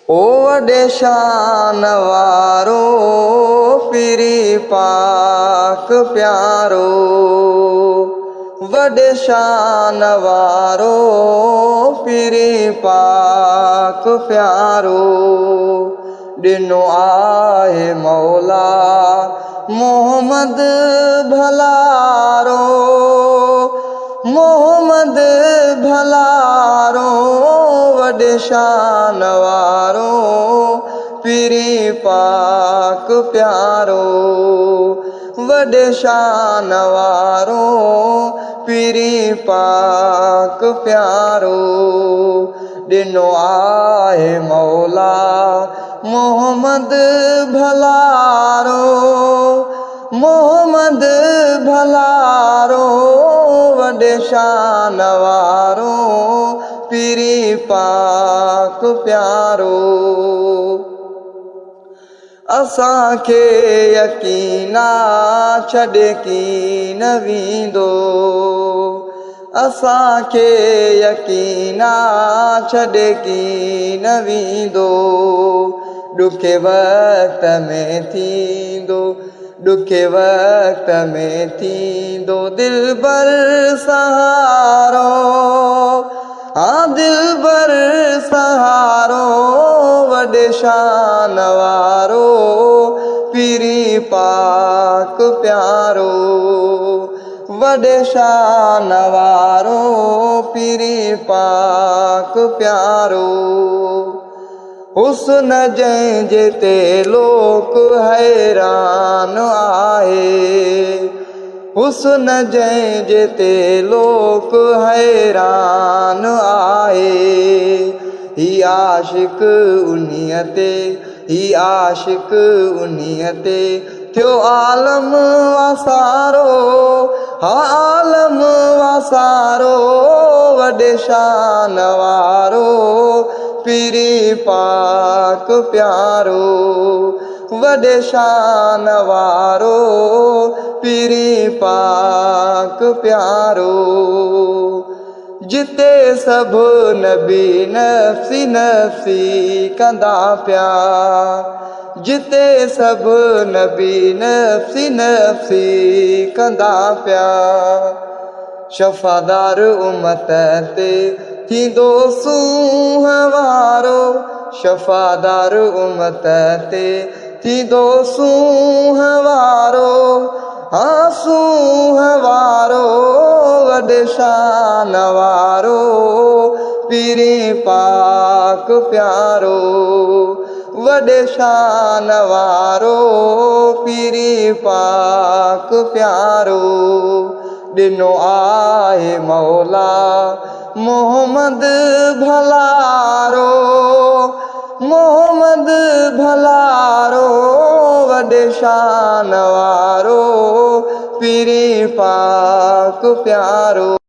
ओ वॾे शान वारो पीरी पाक प्यारो, वॾे शान वारो पीरी पाक प्यारो। ॾिनो आहे मौला मोहम्मद भलारो, मोहम्मद भलारो वॾे शान वारो पीरी पाक प्यारो, वॾे शान वारो पीरी पाक प्यारो। ॾिनो आहे मौला मोहम्मद भलारो, मोहम्मद भलारो वॾे शान वारो पीरी पाक प्यारो। असांखे यकीना छॾे कीन वेंदो, असांखे यकीना छॾे कीन वेंदो। ॾुखे वक़्त में थींदो, ॾुखे वक़्त में थींदो दिलबर सहारो, हाँ दिलबर सहारो वॾे शान वारो पीरी पाक प्यारो, वॾे शान वारो पीरी पाक प्यारो। हुस्न जंहिंजे ते लोक हैरान आहे, हुस्न जंहिंजे ते लोक हैरान आहे। ही आशिक उन्हीअ ते, ही आशिक उन्हीअ ते थियो आलम वासारो, हा आलम वासारो वॾे शान वारो पीरी पाक प्यारो, वॾे शान वारो पीरी पाक प्यारो। जिते सभु नबी नफ़्सी नफ़्सी कंदा पिया, जिते सभु नबी नफ़्सी नफ़्सी कंदा पिया। शफ़ादार उम्मत ते थींदो सूंह वारो, शफ़ादार उम्मत ते थींदो सूंह वारो, हाँ सूंह वारो वॾे शान वारो पीरी पाक प्यारो, वॾे शान वारो पीरी पाक प्यारो। ॾिनो आहे मौला मोहम्मद भलारो, मोहम्मद भलारो वॾे शान वारो पीरी पाक प्यारो।